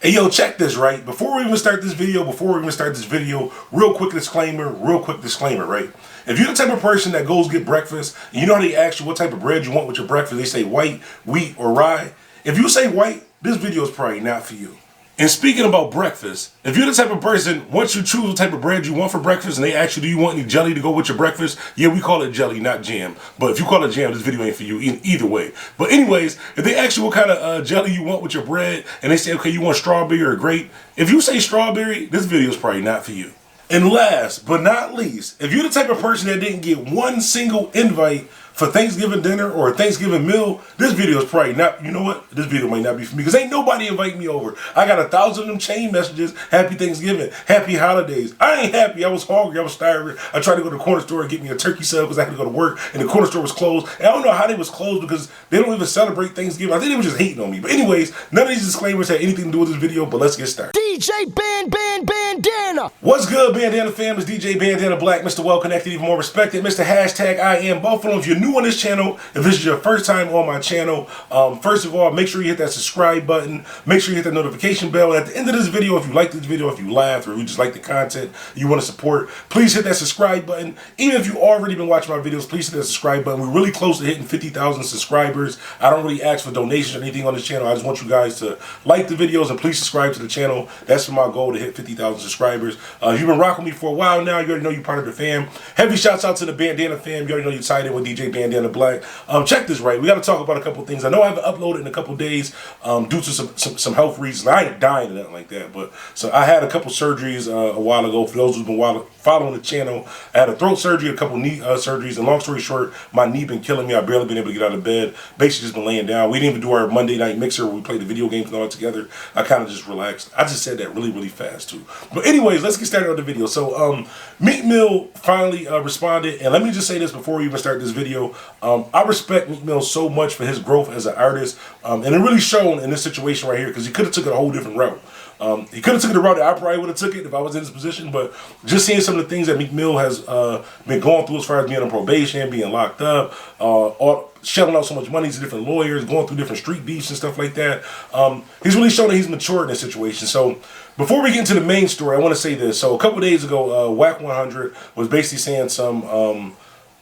Hey yo, check this, right? Before we even start this video, real quick disclaimer, right? If you're the type of person that goes get breakfast, and you know how they ask you what type of bread you want with your breakfast, they say white, wheat, or rye. If you say white, this video is probably not for you. And speaking about breakfast, if you're the type of person, once you choose what type of bread you want for breakfast and they ask you, do you want any jelly to go with your breakfast? Yeah, we call it jelly, not jam. But if you call it jam, this video ain't for you either way. But anyways, if they ask you what kind of jelly you want with your bread and they say, okay, you want strawberry or grape? If you say strawberry, this video is probably not for you. And last but not least, if you're the type of person that didn't get one single invite for Thanksgiving dinner or a Thanksgiving meal, this video is probably not, you know what? This video might not be for me because ain't nobody invite me over. I got 1,000 of them chain messages, happy Thanksgiving, happy holidays. I ain't happy, I was hungry, I was starving. I tried to go to the corner store and get me a turkey sub because I had to go to work and the corner store was closed. And I don't know how they was closed because they don't even celebrate Thanksgiving. I think they were just hating on me. But anyways, none of these disclaimers had anything to do with this video, but let's get started. DJ Bandana. What's good, Bandana fam? It's DJ Bandana Black, Mr. Well Connected, even more respected, Mr. Hashtag I Am Buffalo. If you're new on this channel, if this is your first time on my channel, first of all, make sure you hit that subscribe button. Make sure you hit that notification bell. At the end of this video, if you like this video, if you laughed, or you just like the content you want to support, please hit that subscribe button. Even if you already been watching my videos, please hit that subscribe button. We're really close to hitting 50,000 subscribers. I don't really ask for donations or anything on this channel. I just want you guys to like the videos and please subscribe to the channel. That's my goal, to hit 50,000 subscribers. If you've been rocking me for a while now, you already know you're part of the fam. Heavy shouts out to the Bandana fam. You already know you're tied in with DJ Bandana Black. Check this, right? We got to talk about a couple things. I know I haven't uploaded in a couple days due to some health reasons. I ain't dying or nothing like that, but so I had a couple surgeries a while ago. For those who've been following the channel, I had a throat surgery, a couple knee surgeries, and long story short, my knee been killing me. I've barely been able to get out of bed. Basically just been laying down. We didn't even do our Monday night mixer where we played the video games and all together. I kind of just relaxed. I just said that really fast too. But anyways, let's get started on the video. So Meek Mill finally responded, and let me just say this before we even start this video. I respect Meek Mill so much for his growth as an artist, and it really shown in this situation right here because he could have took it a whole different route. He could have took it the route that I probably would have took it if I was in this position, but just seeing some of the things that Meek Mill has been going through as far as being on probation, being locked up, shelling out so much money to different lawyers, going through different street beefs and stuff like that, he's really shown that he's matured in this situation. So before we get into the main story, I want to say this. So a couple days ago, Whack 100 was basically saying some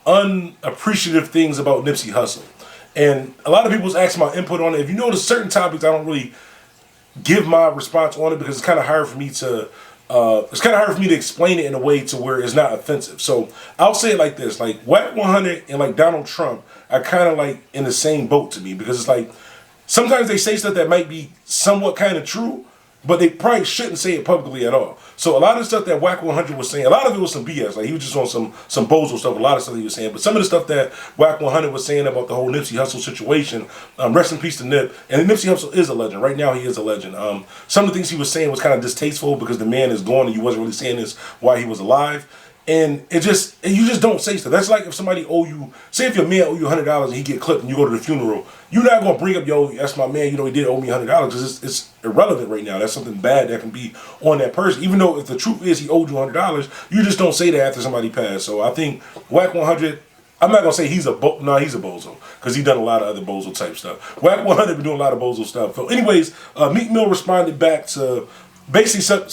unappreciative things about Nipsey Hussle. And a lot of people was asking my input on it. If you notice certain topics, I don't really give my response on it because it's kind of hard for me to explain it in a way to where it's not offensive. So I'll say it like this: like Whack 100 and like Donald Trump are kind of like in the same boat to me because it's like sometimes they say stuff that might be somewhat kind of true, but they probably shouldn't say it publicly at all. So a lot of the stuff that Whack 100 was saying, a lot of it was some BS. Like he was just on some bozo stuff. A lot of stuff he was saying, but some of the stuff that Whack 100 was saying about the whole Nipsey Hussle situation, rest in peace to Nip. And Nipsey Hussle is a legend. Right now he is a legend. Some of the things he was saying was kind of distasteful because the man is gone and you wasn't really saying this while he was alive. And you just don't say stuff. That's like if somebody owe you, say if your man owe you $100 and he get clipped and you go to the funeral, you're not gonna bring up, yo, that's my man, you know, he did owe me $100 because it's irrelevant right now. That's something bad that can be on that person. Even though if the truth is he owed you $100, you just don't say that after somebody passed. So I think Whack 100, I'm not gonna say he's a bozo because he done a lot of other bozo type stuff. Whack 100 been doing a lot of bozo stuff. So anyways, Meek Mill responded back to. Basically,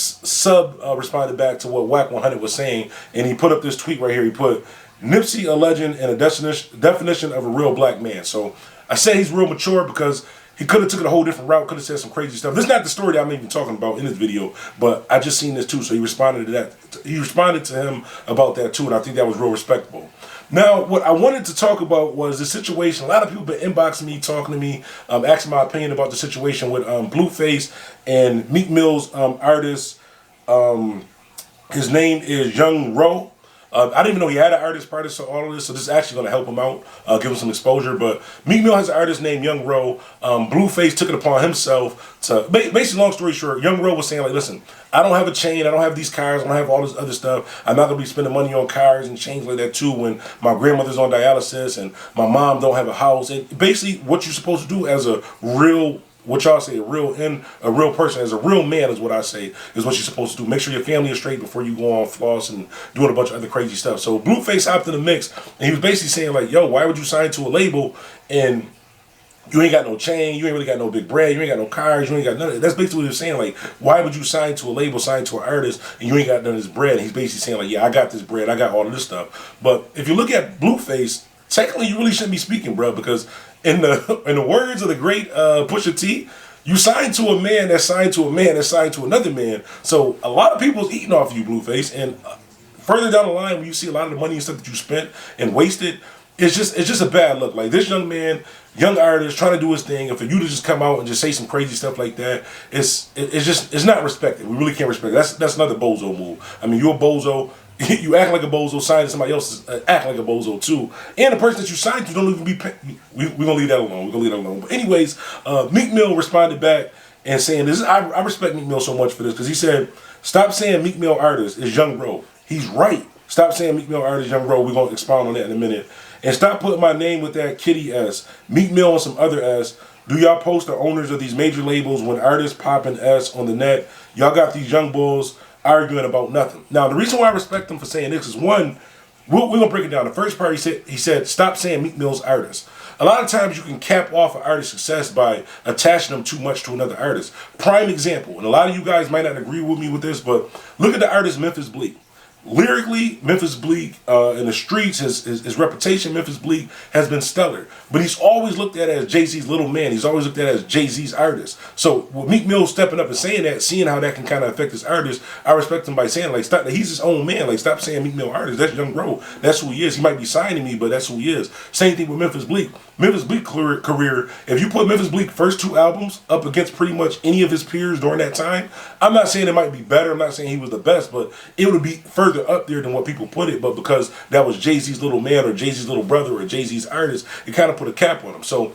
responded back to what Whack 100 was saying, and he put up this tweet right here. He put, Nipsey a legend and a definition of a real black man. So I say he's real mature because he could have took it a whole different route, could have said some crazy stuff. This is not the story that I'm even talking about in this video, but I just seen this too, so he responded to that. He responded to him about that too, and I think that was real respectable. Now, what I wanted to talk about was the situation. A lot of people been inboxing me, talking to me, asking my opinion about the situation with Blueface and Meek Mill's artist. His name is Young Ro. I didn't even know he had an artist part of all of this, so this is actually going to help him out, give him some exposure. But Meek Mill has an artist named Young Ro. Blueface took it upon himself to, basically, long story short, Young Ro was saying, like, listen, I don't have a chain, I don't have these cars, I don't have all this other stuff. I'm not going to be spending money on cars and chains like that too when my grandmother's on dialysis and my mom don't have a house. And basically, what you're supposed to do as a real, what y'all say, a real person, as a real man is what I say, is what you're supposed to do. Make sure your family is straight before you go on floss and doing a bunch of other crazy stuff. So Blueface hopped in the mix, and he was basically saying like, yo, why would you sign to a label and You ain't got no chain, you ain't really got no big bread, you ain't got no cars, you ain't got none of that. That's basically what he was saying. Like, why would you sign to a label, sign to an artist, and you ain't got none of this bread? And he's basically saying, like, yeah, I got this bread, I got all of this stuff. But if you look at Blueface, technically you really shouldn't be speaking, bro, because in the words of the great Pusha T, you signed to a man that signed to a man that signed to another man. So a lot of people's eating off you, Blueface, and further down the line, when you see a lot of the money and stuff that you spent and wasted, it's just a bad look. Like, this young man, young artist, trying to do his thing, and for you to just come out and just say some crazy stuff like that, it's not respected. We really can't respect it. That's another bozo move. I mean, you're a bozo. You act like a bozo, sign to somebody else act like a bozo too, and the person that you signed to don't even be. We're gonna leave that alone. We're gonna leave that alone. But anyways, Meek Mill responded back and saying this. I respect Meek Mill so much for this, because he said, "Stop saying Meek Mill artist is Young Bro." He's right. Stop saying Meek Mill artist Young Bro. We're gonna expound on that in a minute. And stop putting my name with that kitty S. Meek Mill and some other S. Do y'all post the owners of these major labels when artists popping S on the net? Y'all got these young bulls arguing about nothing. Now, the reason why I respect him for saying this is, one, we're going to break it down. The first part, he said, stop saying Meek Mill's artist. A lot of times you can cap off an artist's success by attaching them too much to another artist. Prime example, and a lot of you guys might not agree with me with this, but look at the artist Memphis Bleek. Lyrically, Memphis Bleek, in the streets, his reputation, Memphis Bleek, has been stellar. But he's always looked at as Jay-Z's little man. He's always looked at as Jay-Z's artist. So with Meek Mill stepping up and saying that, seeing how that can kind of affect his artist, I respect him by saying, like, stop, he's his own man. Like, stop saying Meek Mill artist. That's Young Bro. That's who he is. He might be signing me, but that's who he is. Same thing with Memphis Bleek. Memphis Bleek career, if you put Memphis Bleek first 2 albums up against pretty much any of his peers during that time, I'm not saying it might be better, I'm not saying he was the best, but it would be further up there than what people put it. But because that was Jay-Z's little man or Jay-Z's little brother or Jay-Z's artist, it kind of put a cap on him. So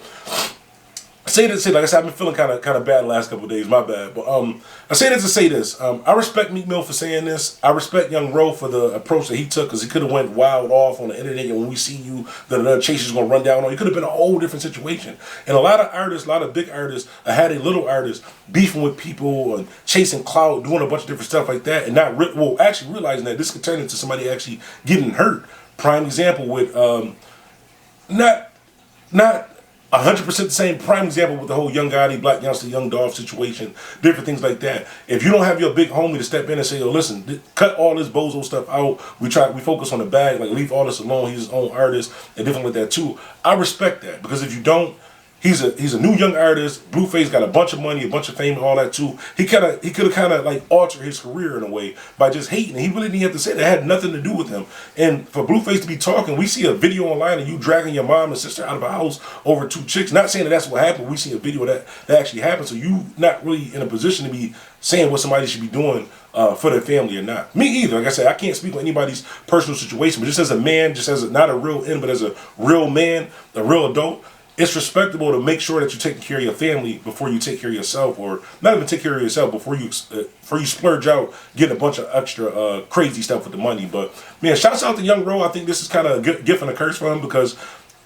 like I said, I've been feeling kind of bad the last couple of days. My bad. But I say that to say this. I respect Meek Mill for saying this. I respect Young Ro for the approach that he took, because he could have went wild off on the internet. And when we see you, the chase is gonna run down on. It could have been a whole different situation. And a lot of artists, a lot of big artists, had a little artist beefing with people and chasing clout, doing a bunch of different stuff like that, and not actually realizing that this could turn into somebody actually getting hurt. Prime example with not 100% the same. Prime example with the whole Young Gotti, Black Youngster, Young Dolph situation, different things like that. If you don't have your big homie to step in and say, yo, listen, cut all this bozo stuff out. We focus on the bag, like, leave all this alone. He's his own artist and different like that too. I respect that, because if you don't, he's a new young artist. Blueface got a bunch of money, a bunch of fame, and all that too. He could have kind of like altered his career in a way by just hating. He really didn't have to say that. It had nothing to do with him. And for Blueface to be talking, we see a video online of you dragging your mom and sister out of a house over 2 chicks. Not saying that that's what happened. We see a video that actually happened. So you not really in a position to be saying what somebody should be doing for their family or not. Me either. Like I said, I can't speak on anybody's personal situation, but just as a man, just as not a real but as a real man, a real adult, it's respectable to make sure that you're taking care of your family before you take care of yourself, or not even take care of yourself before you splurge out getting a bunch of extra crazy stuff with the money. But man, shouts out to Young Ro. I think this is kind of a gift and a curse for him, because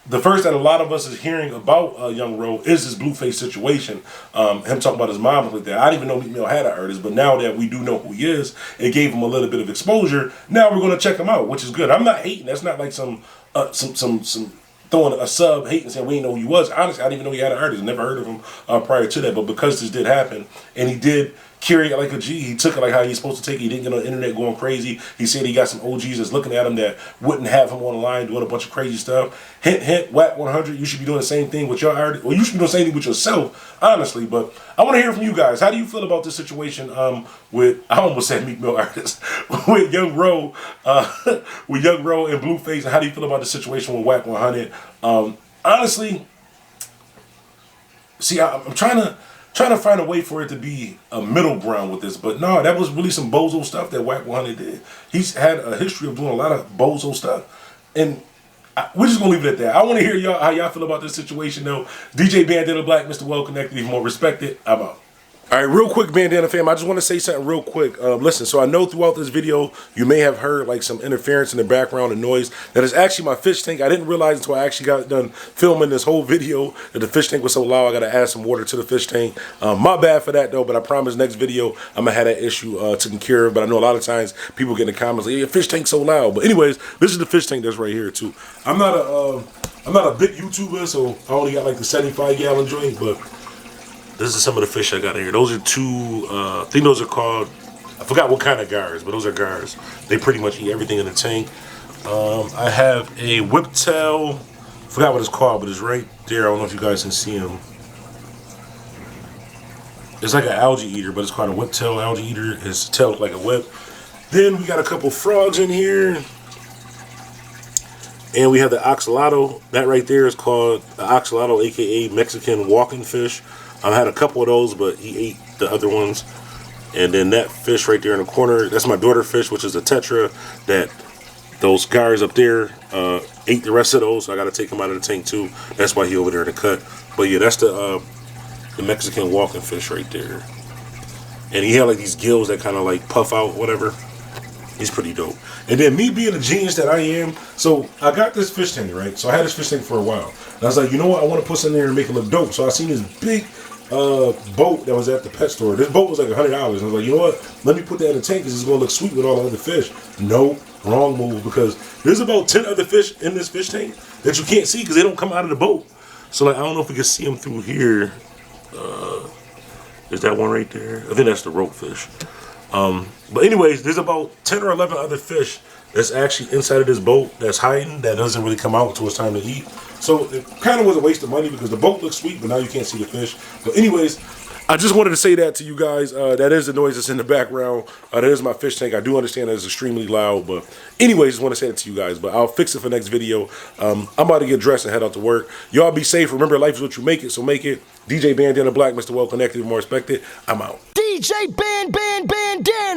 the first that a lot of us is hearing about Young Ro is this Blueface situation. Him talking about his mom like that. I didn't even know Meek Mill had an artist, but now that we do know who he is, it gave him a little bit of exposure. Now we're going to check him out, which is good. I'm not hating. That's not like some throwing a sub, hating, saying we didn't know who he was. Honestly, I didn't even know he had an artist. Never heard of him prior to that. But because this did happen, and he did carry it like a G, he took it like how he's supposed to take it. He didn't get on the internet going crazy. He said he got some OGs that's looking at him that wouldn't have him on the line doing a bunch of crazy stuff. Hint, hint, whack 100. You should be doing the same thing with your artist. Well, you should be doing the same thing with yourself, honestly. But I want to hear from you guys. How do you feel about this situation with, I almost said Meek Mill artist, with Young Ro, and Blueface, and how do you feel about the situation with whack 100? Honestly, see, I'm trying to find a way for it to be a middle ground with this, but no, that was really some bozo stuff that Whack 100 did. He's had a history of doing a lot of bozo stuff, and we're just gonna leave it at that. I want to hear how y'all feel about this situation, though. DJ Bandana Black, Mr. Well Connected, even more respected. I'm out. All right, real quick, Bandana fam, I just want to say something real quick. Listen, so I know throughout this video, you may have heard like some interference in the background and noise. That is actually my fish tank. I didn't realize until I actually got done filming this whole video that the fish tank was so loud, I got to add some water to the fish tank. My bad for that though, but I promise next video, I'm going to have that issue taken care of. But I know a lot of times people get in the comments like, yeah, your fish tank's so loud. But anyways, this is the fish tank that's right here too. I'm not a big YouTuber, so I only got like the 75-gallon joint, but this is some of the fish I got in here. Those are two, I think those are called, I forgot what kind of gars, but those are gars. They pretty much eat everything in the tank. I have a whiptail, forgot what it's called, but it's right there. I don't know if you guys can see him. It's like an algae eater, but it's called a whiptail algae eater. His tail looks like a whip. Then we got a couple frogs in here. And we have the oxalato. That right there is called the oxalato, aka Mexican walking fish. I had a couple of those, but he ate the other ones. And then that fish right there in the corner, that's my daughter fish, which is a tetra. That those guys up there ate the rest of those, so I got to take him out of the tank too. That's why he over there in the cut. But yeah, that's the Mexican walking fish right there. And he had like these gills that kind of like puff out, whatever. He's pretty dope. And then me being a genius that I am, so I got this fish tank, right? So I had this fish tank for a while. And I was like, you know what? I want to put something there and make it look dope. So I seen this big boat that was at the pet store. This boat was like $100. I was like, you know what? Let me put that in the tank because it's going to look sweet with all the other fish. No, wrong move, because there's about 10 other fish in this fish tank that you can't see because they don't come out of the boat. So like, I don't know if we can see them through here. Is that one right there? I think that's the rope fish. But anyways, there's about 10 or 11 other fish that's actually inside of this boat that's hiding, that doesn't really come out until it's time to eat. So it kind of was a waste of money because the boat looks sweet, but now you can't see the fish. But anyways, I just wanted to say that to you guys. That is the noise that's in the background. That is my fish tank. I do understand that it's extremely loud, but anyways, just want to say it to you guys. But I'll fix it for next video. I'm about to get dressed and head out to work. Y'all be safe. Remember, life is what you make it, so make it. DJ Bandana Black, Mr. Well Connected, more respected. I'm out. DJ Bandana.